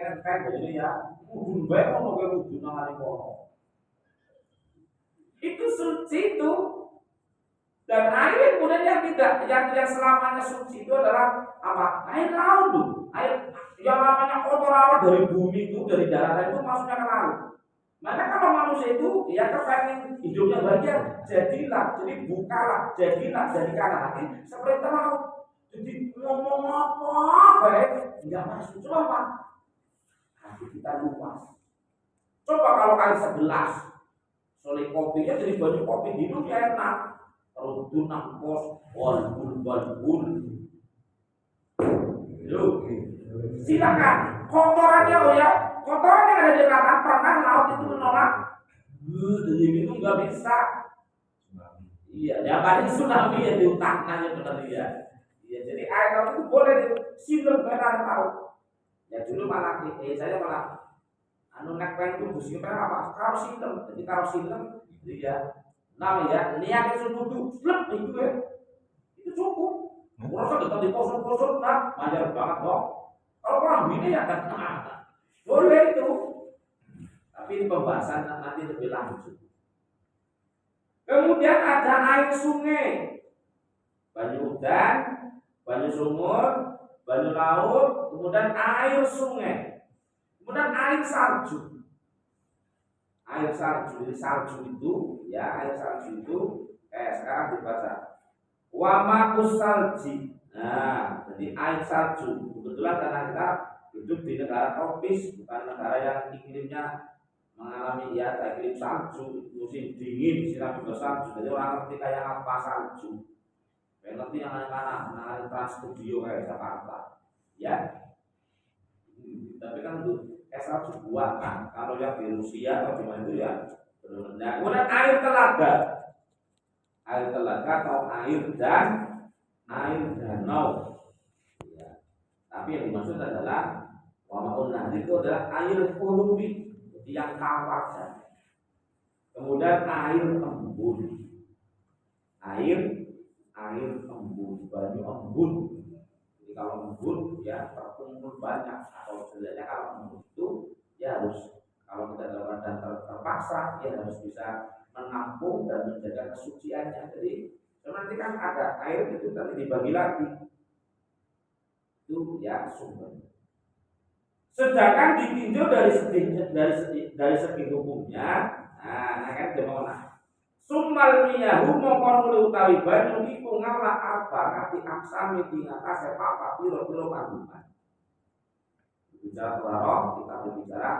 kan ini ya, mudun bae ono kowe mudun nang kono. Itu suci itu. Dan air kemudian yang tidak, yang selamanya suci itu adalah apa? Air laut tuh. Air yang namanya kotor awal dari bumi itu, dari daratan itu maksudnya ke laut. Maka kalau manusia itu ya kepengen hidupnya bahagia, jadilah, jadi bukalah, jadilah, jadikanlah hati seperti laut. Jadi ngomong apa baik nggak masuk. Coba apa? Hati kita luas. Coba kalau kali 11 soalnya kopinya jadi banyak kopi di dunia enak. Kalau itu nampos, walbul. Yuk, silakan. Kotorannya kotoran yang ada di kata pernah laut itu menolak. Jadi itu nggak bisa. Iya, ya paling tsunami ya di utaknya benar ya. Iya, jadi air laut itu boleh silam benar laut. Ya dulu malah saya malah nek pengen tubuh apa? Kalau silam, jadi kalau silam itu ya. Nah ya, niat itu duduk, slep itu ya, itu cukup. Merasa kita di kosong-kosong, nah, majar banget dong. Kalau orang ini ya kan, boleh itu. Tapi ini pembahasan nanti lebih lanjut. Kemudian ada air sungai, banyu udan, banyu sumur, banyu laut, kemudian air sungai, kemudian air salju. Air salju, jadi salju itu ya, air salju itu sekarang dibaca wama usalji. Nah, jadi air salju kebetulan karena kita hidup di negara tropis, bukan negara yang iklimnya mengalami ya iklim salju, musim dingin siram juga salju. Jadi orang ngerti kayak apa salju, yang ngerti yang mana Trans Studio kayak Jakarta ya. Tapi kan itu salju buatan. Kalau yang di Rusia atau di mana itu ya benar. Kemudian air telaga atau air danau. Ya. Tapi yang dimaksud adalah wamaun nahri itu adalah air hulubi, jadi yang tawar saja. Kemudian air embun, banyu embun. Jadi kalau embun ya terkumpul banyak, atau sebenarnya kalau embun itu ya harus, kalau kita dalam keadaan terpaksa ya harus bisa menampung dan menjaga kesuciannya. Jadi nanti kan ada air itu nanti dibagi lagi itu ya sumber. Sedangkan ditinjau dari segi hukumnya, nah kan gimana? Summal miyahu mongkon utawi banyu iku ngalah arba'ati aksami ing atase papat pira-pira kandungan. Bicara taharah, kita berbicara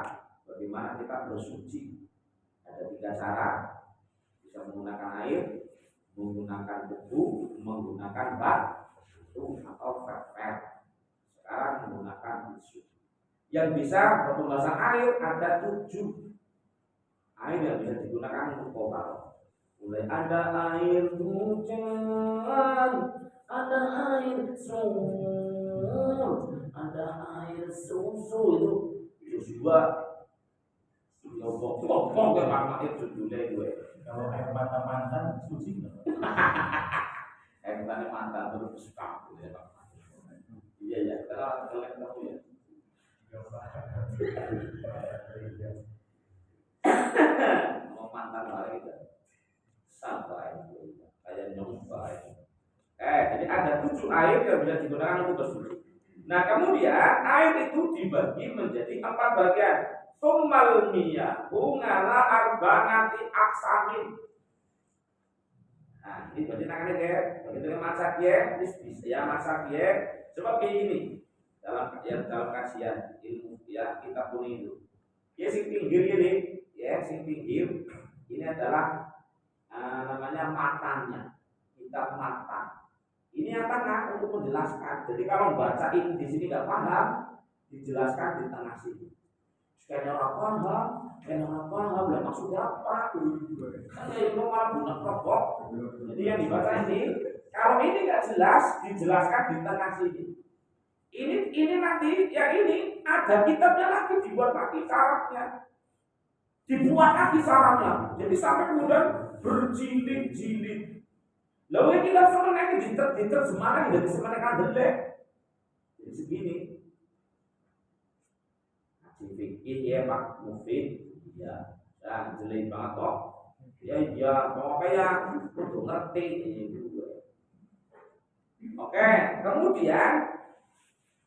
bagaimana kita bersuci. Ada 3 cara. Bisa menggunakan air, menggunakan debu, menggunakan batu atau pepet. Sekarang menggunakan tisu. Yang bisa pembahasan air ada 7 air yang bisa digunakan untuk total. Mulai ada air hujan, ada air sumur, ada air susu itu juga. Ngomong ke mama itu judulnya gue. Kalau air mata mantan suci nggak? Air mata mantan terus suka ya Pak. Iya ya, kita kelek tahu ya. Mau mantan lagi kan? Sampai kayak nyompai. Jadi ada 7 air yang bisa digunakan untuk bersuci. Nah kemudian air itu dibagi menjadi 4 bagian. Summal miyahu ngala arba'ati aksamin. Nah ini berarti tangannya ya, begitu masak ya, bisa ya masak ya. Coba kayak ini dalam kajian ilmu ya kita pun itu. Ya sing pinggir ini, ya sing pinggir ini adalah namanya matanya, kitab mata. Ini yang tengah untuk menjelaskan. Jadi kalau baca ini di sini nggak paham, dijelaskan di tengah sini. Kayaknya orang paham, lah maksudnya apa? Kan itu malah guna pokok. Jadi yang dibaca ini, kalau ini nggak jelas, dijelaskan di tengah sini. Ini nanti yang ini ada kitabnya lagi, dibuat lagi syaratnya. Jadi sampai kemudian berjilid-jilid. Lalu kita sebenarnya diterjemahkan dari sebenarnya delek. Jadi segini. fikih ya Pak Mufid ya, dan jeli banget kok. Ya pokoknya kudu ngerti ini. Oke, kemudian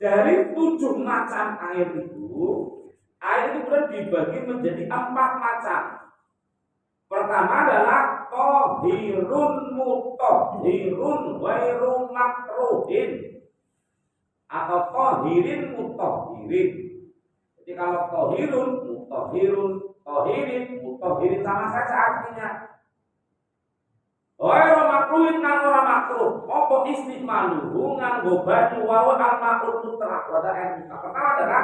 dari 7 macam air itu kemudian dibagi menjadi 4 macam. Pertama adalah tohirun mutohirun wairu makruhin atau tohirin mutohirin. Jadi kalau tohirin mutohirin sama saja artinya. Wairu makruhin kang ora makruh. Apa istimaluhu nganggo banyu wawa al-ma'ul mutlaq. Pertama adalah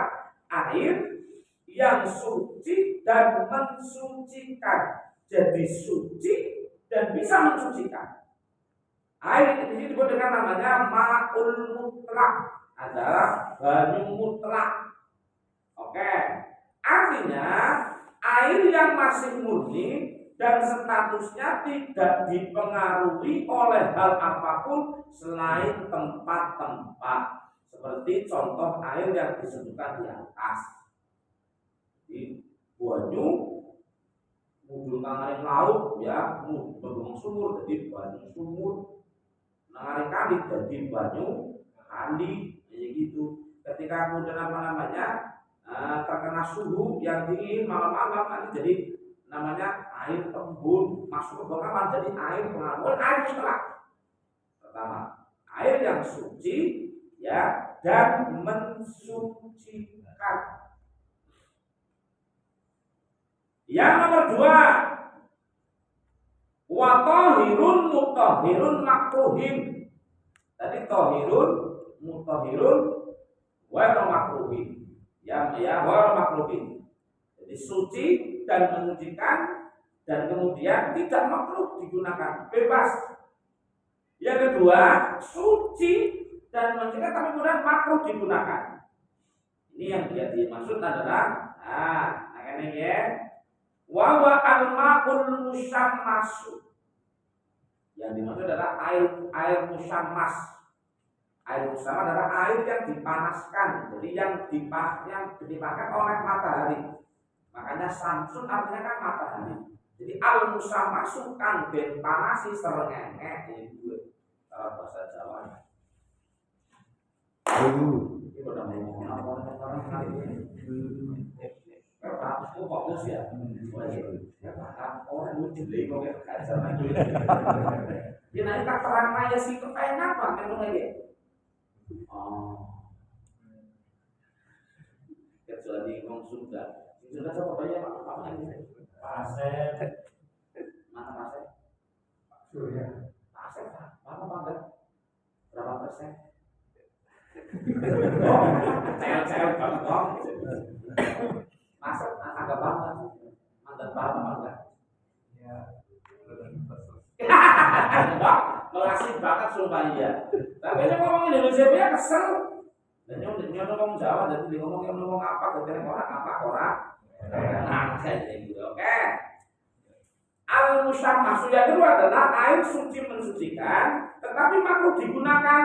air yang suci dan mensucikan. Jadi suci dan bisa mensucikan. Air ini disebut dengan namanya ma'ul mutlaq, adalah banyu mutlak. Oke, artinya air yang masih murni dan statusnya tidak dipengaruhi oleh hal apapun selain tempat-tempat. Seperti contoh air yang disebutkan di atas. Di banyu mudul nangaring laut ya, mudul sumur jadi banyu sumur. Nangaring kali jadi banyu kandi, jadi gitu. Ketika kemudian terkena suhu yang dingin malam-malam nanti jadi namanya air embun, masuk ke bawah jadi air pengaruh air setelah. Pertama, air yang suci ya dan mensucikan. Yang nomor 2, wa tahirun mutahhirun makruhin. Tadi tahirun mutahhirun wa makruhin. Ya wa makruhin. Jadi suci dan mensucikan dan kemudian tidak makruh digunakan, bebas. Yang kedua, suci dan mensucikan tapi kemudian makruh digunakan. Ini yang dia dimaksud adalah ini ya. Wa al-ma'ul musammas. Yang dimaksud adalah air musammas. Air musammas adalah air yang dipanaskan, jadi yang dipakai oleh matahari. Makanya samsun artinya kan matahari. Jadi al-musammasu kang den panasi srengenge itu bahasa Jawa. Ini udah ngomong apa aku fokus ya. Orang lucu deh kok kaca lagi. Dia nanti tak terang aja sih kepengen apa kan lagi. Kecuali ngomong Sunda. Sunda siapa banyak apa ini? Pak Asep. Mana Pak Asep? Surya. Pak Asep apa bangga? Berapa persen? Cel bangga. Masuk agak bangga. Mantan bangga. Ya. Melasih bakat sumpah iya. Tapi ini ngomong Indonesia punya kesel. Dan dia ngomong Jawa, dan dia ngomong apa? Kemudian orang. Nah, saya gitu. Oke. Al-musammas yang kedua adalah air suci mensucikan, tetapi makruh digunakan.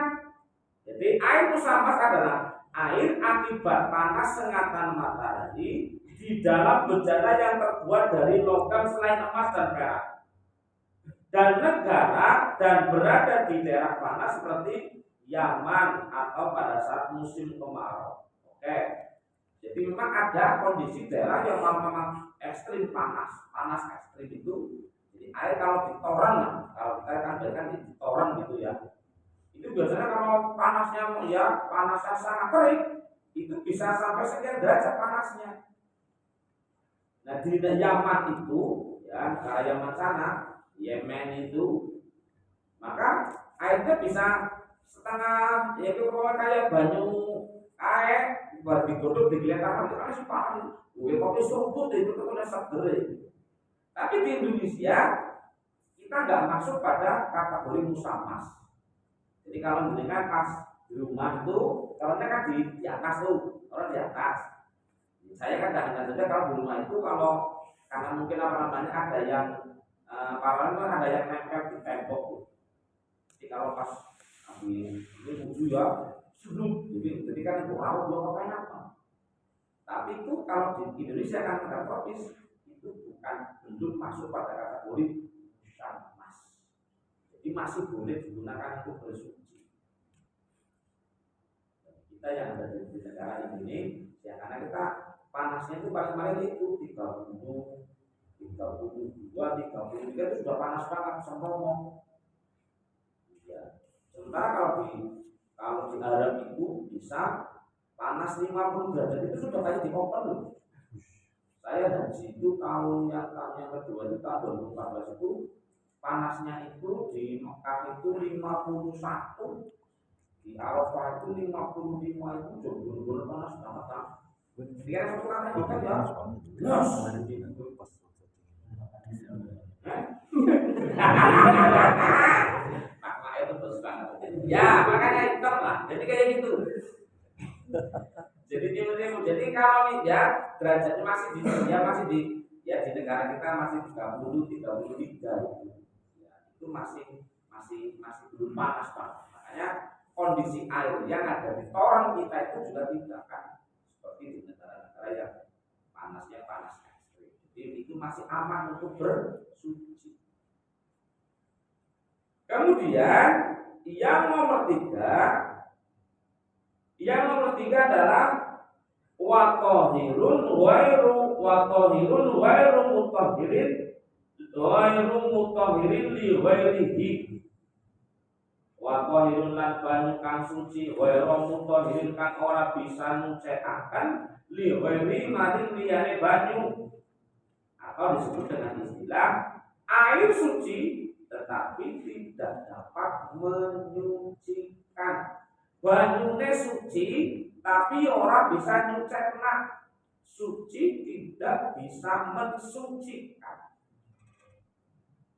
Jadi air musammas adalah air akibat panas sengatan matahari di dalam bejana yang terbuat dari logam selain emas dan perak. Dan negara dan berada di daerah panas seperti Yaman atau pada saat musim kemarau. Oke. Jadi memang ada kondisi daerah yang memang ekstrim panas ekstrim itu. Jadi air kalau ditoran, kalau kita kan ditoran gitu ya. Itu biasanya kalau panasnya sangat terik, itu bisa sampai sekian derajat panasnya. Nah di Yaman itu, ya ke Yaman sana, Yemen itu, maka airnya bisa setengah, ya itu kayak banyu air buat digodok digeletakkan itu kan si panas. Gue kopi seruput itu udah seger. Tapi di Indonesia kita nggak masuk pada kategori musammas. Jadi kalau dengan pas di rumah itu, kalau kan di atas tuh, orang di atas. Saya kan kadang-kadang saja kalau di rumah itu karena mungkin ada yang ada yang nempel di tembok tuh. Jadi kalau pas habis ini wudhu ya, sebelum jadi kan itu laut gua ngapain apa? Tapi itu kalau di Indonesia kan ada tropis itu belum masuk pada kategori syarmas. Jadi masih boleh digunakan untuk bersuci. Kita yang ada di negara ini, ya karena kita panasnya itu paling-paling itu 30, 32, 33 itu sudah panas banget sampai ngomong. Ya. Sementara kalau di Arab itu bisa panas 50 derajat itu sudah kayak di open loh. Saya haji itu tahun yang kedua itu tahun 2014 itu panasnya itu di Mekah itu 51, di Arafah itu 55 itu benar-benar panas banget kan. Dia satu kali kita ya, yes. Makanya itu bagus banget. Ya makanya itu lah. Jadi kayak gitu. Jadi kalau ya derajatnya masih di negara kita masih 30, 33 itu. Ya, itu masih belum panas banget. Makanya kondisi air yang ada di toren kita itu juga tidak kan seperti di negara-negara yang panasnya panas ekstrim. Jadi itu masih aman untuk bersuci. Kemudian yang nomor tiga adalah watohirun wairu mutahirin li wairihi. Watohirun lan banyu kang suci wairu mutahirin kang ora bisa nyucikaken li wairi maring liyane banyu, atau disebut dengan istilah air suci tetapi tidak dapat menyucikan. Banyune suci tapi orang bisa nyucekna. Suci tidak bisa mensucikan.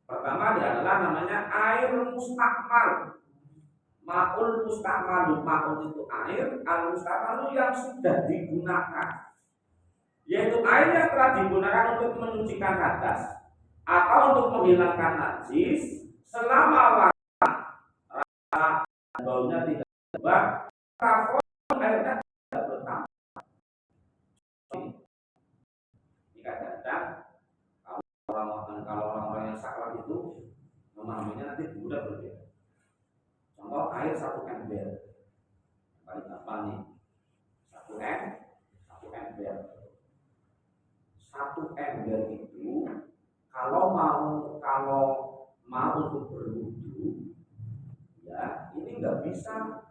Pertama adalah namanya air mustakmal. Ma'ul mustakmalu, ma'ul itu air, al mustakmalu yang sudah digunakan, yaitu air yang telah digunakan untuk menyucikan hadas atau untuk menghilangkan najis selama rasa baunya tidak berubah, kafon airnya tidak bertambah. Ini kadang-kadang kalau orang-orang yang sakral itu memahaminya nanti sudah berbeda. Contoh air 1 ember, paling gampang nih, 1 ember. 1 ember itu kalau mau untuk berwudu, ya ini nggak bisa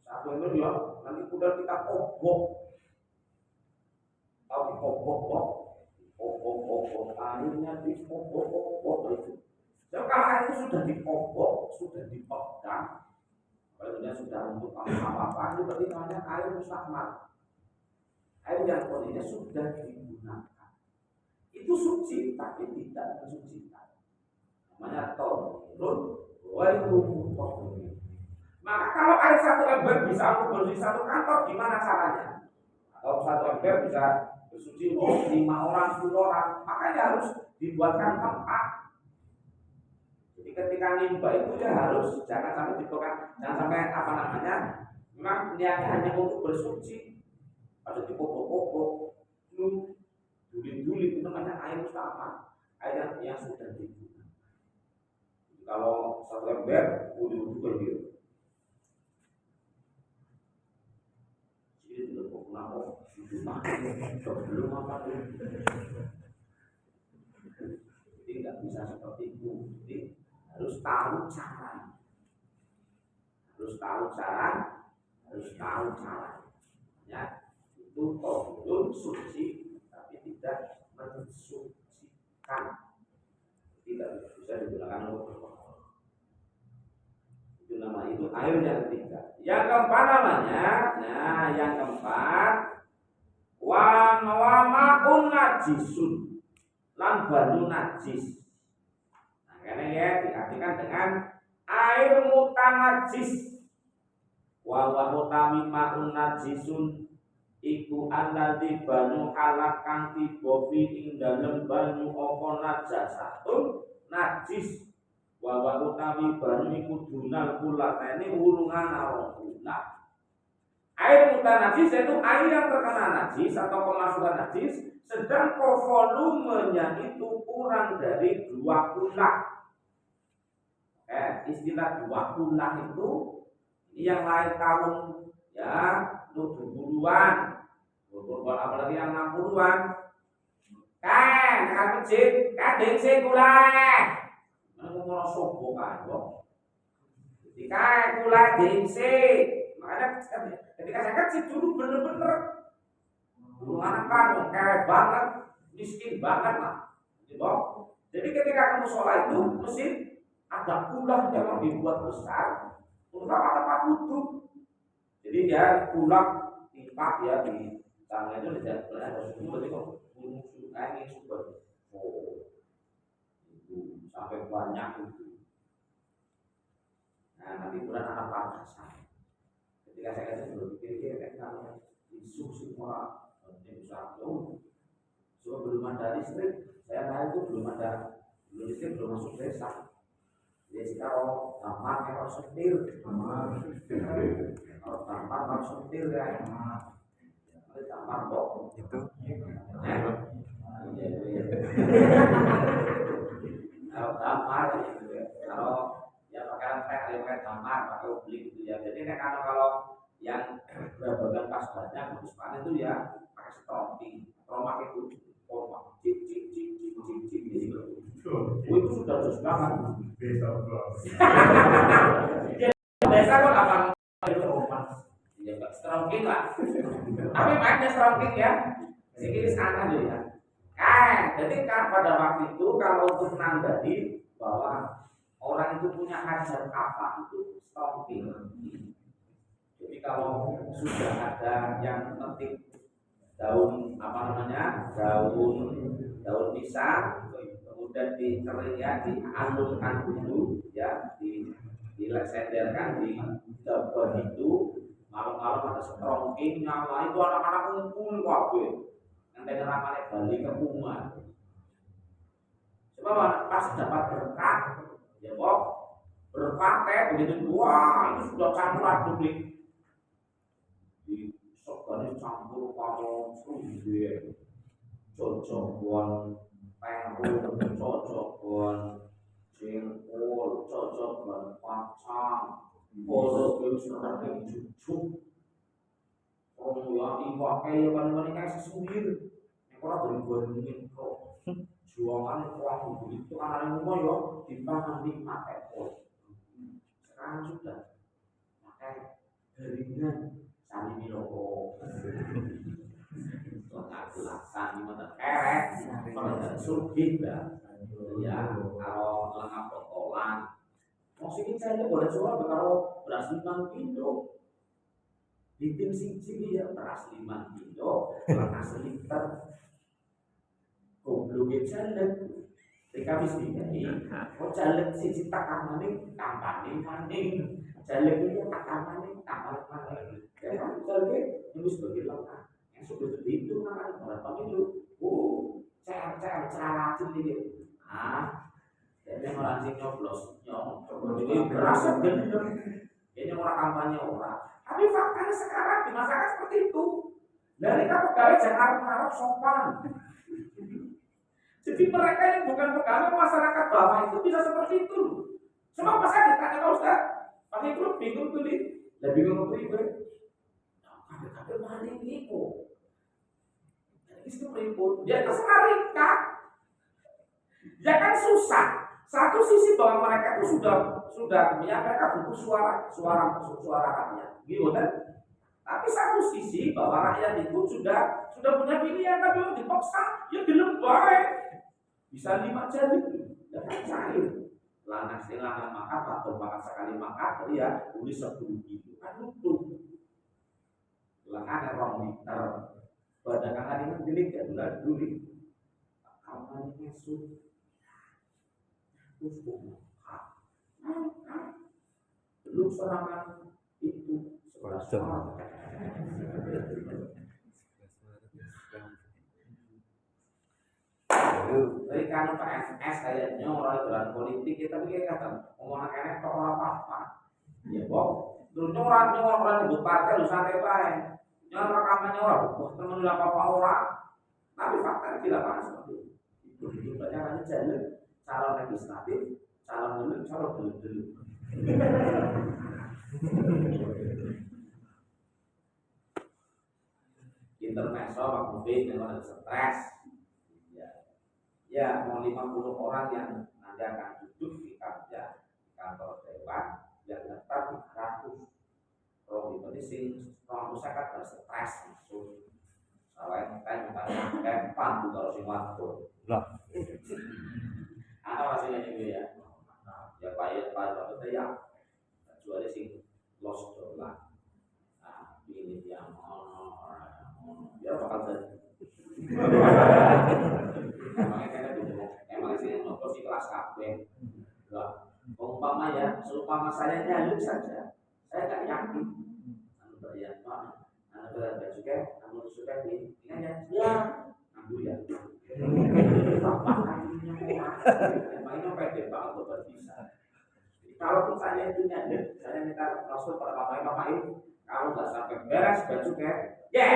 1 ember ya, nanti udah kita obok, atau dikobok, airnya dikobok itu. Jadi kalau air itu sudah dikobok, sudah dipegang, kalau sudah untuk apa-apa, itu berarti namanya air mustakmal. Air yang kondisinya sudah digunakan. Itu suci tapi tidak mensucikan. Namanya tahirun wairu mutahhirin. Maka kalau air 1 ember bisa untuk bersuci 1 kantor, gimana caranya? Atau 1 ember bisa bersuci 5 orang, 10 orang, makanya harus dibuatkan tempat. Jadi ketika nimba itu ya harus jangan sampai dipegang, jangan sampai memang niatnya hanya untuk bersuci, harus dipopok-popok, duli-duli, itu namanya air mustakmal, air yang sudah digunakan. Kalau 1 ember, uli-uli begitu. Jadi tidak belum apa tuh. Jadi nggak bisa seperti itu. Jadi harus tahu cara. Ya, itu tahirun suci tapi tidak mensucikan. Tidak bisa digunakan untuk itu air yang ketiga. Yang keempat namanya, yang keempat wa ma'un najisun lan banyu najis. Nah, karena ya diartikan dengan air mutanajis. Wa mutami ma'un najisun iku alladzi banyu halak kang tiba ing dalem banyu apa najasatun najis. Wa utawi banyu iku dunal kulatene wulungan arung kulat. Air mutan najis yaitu air yang terkena najis atau kemasukan najis, sedang volumenya itu kurang dari 2 kulah. Istilah 2 kulah itu yang lain tahun ya 70-an, apalagi yang 60-an. Kan masjid, kadang sing kulah. Ngono sopo kan kok. Ketika kulah dingse, makanya ketika saya kecil dulu bener-bener dulu anak kamu kere banget, miskin banget lah. Gitu. Jadi ketika kamu sholat itu mesti ada kulah yang dibuat besar untuk tempat duduk. Jadi dia kulah tipak ya di tangan itu ada sumber itu musuh angin sumber. Oh, itu sampai banyak itu. Nah nanti bulan akan pantasan. Ketika saya kata berpikir kalau isu semua bisa semua belum ada listrik, saya tahu itu belum listrik belum masuk desa. Jadi kalau tamat kalau setir, kalau tamat harus setir ya. Kalau tamat kok itu kalau tamat gitu ya. Kalau ya pakaian teh pakai tamat pakai beli gitu ya. Jadi kalau yang berbagai pas banyak habis panen itu ya pakai stromping, romak itu romak cik gitu. Itu sudah terus banget. Biasa kok abang itu romak. Ya enggak stromping lah. Tapi mainnya stromping ya. Sikit sana dulu ya. Jadi kan pada waktu itu kalau untuk menandai bahwa orang itu punya hajat apa itu stromping. Jadi kalau sudah ada yang petik daun daun pisang, kemudian dikering ya, dialunkan dulu ya, dilesenderkan di daun itu, malam-malam ada strongking nyala itu anak-anak ngumpul kabeh. Nanti ramane bali ke rumah. Sebab pas dapat berkah, ya kok berkah begitu wah itu sudah campur aduk nih. Sogane campur karo suwir, cocokon peru, cocokon jengkol, cocokon kacang, poro wis serane jujuk. Orang ya iwake ya kan kayak sesuwir. Nek ora beribun kok. Jualan kuah itu kan rumah ya dipangan di pakai pos. Sekarang sudah pakai jaringan sani miloko. Gelasan gimana kerek, kalau surgih dah. Ya kalau lengkap botolan. Maksudnya saya boleh coba kalau beras 5 kilo. Di tim siji ya beras 5 kilo, beras liter. Goblok jalan. Ketika wis dikai, kok jalan siji takamane tampane maning. Jalan iki takamane tampane maning. Ya kan jalan wis sebagai lengkap. Yang sudah itu kan berapa minggu. Cara ini. Jadi orang sing nyoblos, jadi berasa gendeng. Ini orang kampanye orang. Tapi faktanya sekarang di masyarakat seperti itu. Dari pegawai Jakarta harap sopan. Jadi mereka yang bukan pegawai masyarakat bawah itu bisa seperti itu. Semua pas saya ditanya Pak Ustaz, Pak Ibu bingung tuh nih, lebih bingung tuh ibu. Kabel maling itu. Itu ribut. Dia terserah ringkat. Ya kan susah. Satu sisi bahwa mereka itu sudah ya mereka butuh suara rakyat, gitu kan? Tapi satu sisi bahwa rakyat itu sudah punya pilihan, tapi yang dipaksa ya gelem baik. Bisa 5 jari, ya kan cair. Lanang silangan makan atau makan sekali makan, ya tulis 10 gitu kan lutu. Lanang rong liter, badan kangen ini delik ya dulu. Kamu ini mesut. Belum serangan itu sekolah. Dari kan PNS kayaknya orang jalan politik kita pikir kata omongan enek kok orang apa ya boh Terus orang nyebut partai lu santai bae. Nyor rekamannya orang, wah temen apa orang. Tapi fakta di lapangan seperti itu. Itu banyak hanya jalur calon legislatif, calon geluk, calon geluk. Intermezzo waktu big memang ada stres. Ya, mau 50 orang yang nanti akan duduk di kantor dewan yang tetap 100. Kalau itu sih, orang masyarakat berstres langsung. Selain kan kayak pandu kalau si waktu. Lah. Ada hasilnya juga ya. Ya payah itu ya. Jual sing lost dollar. Nah, ini dia dia bakal jadi. Emang sih nopo si kelas KB. Lah, umpama ya, seumpama saya nyaluk saja, saya nggak yakin. Ya, Pak, anak berat juga, namun sudah di ini ya, ambil ya. Emang ini pede banget buat bisa. Kalau saya itu nyaluk, saya minta rasul pada bapak ibu, kalau nggak sampai beres baju kayak, ya,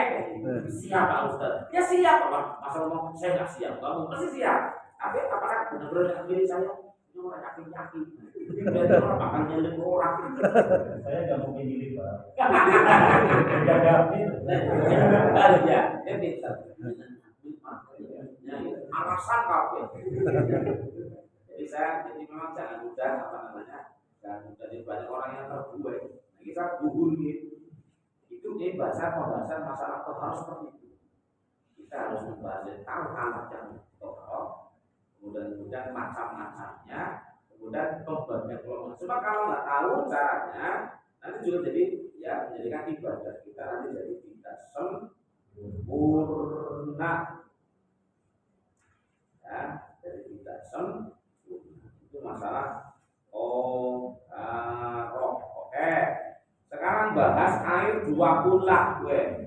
siap Pak Ustaz. Ya siap Pak. Masa ngomong saya nggak siap, kamu pasti siap. Tapi apakah benar-benar pilih saya? Ini orang yakin. Berarti orang bakal nyelip orang. Saya nggak mau milih Pak. Ya, dia pintar. Alasan kafe. Jadi memang jangan mudah jangan mudah. Jadi banyak orang yang terbuai. Nah, kita gugur gitu. Itu pembahasan masalah harus seperti itu. Kita harus membahas tentang macam tokoh, kemudian macam-macamnya, kemudian pembagian kelompok. Cuma kalau nggak tahu caranya, nanti juga jadi ya menjadikan ibadah kita nanti jadi tidak sempurna. Ya, jadi tidak sempurna. Itu masalah roh. Oke. Sekarang bahas air 20 lah gue.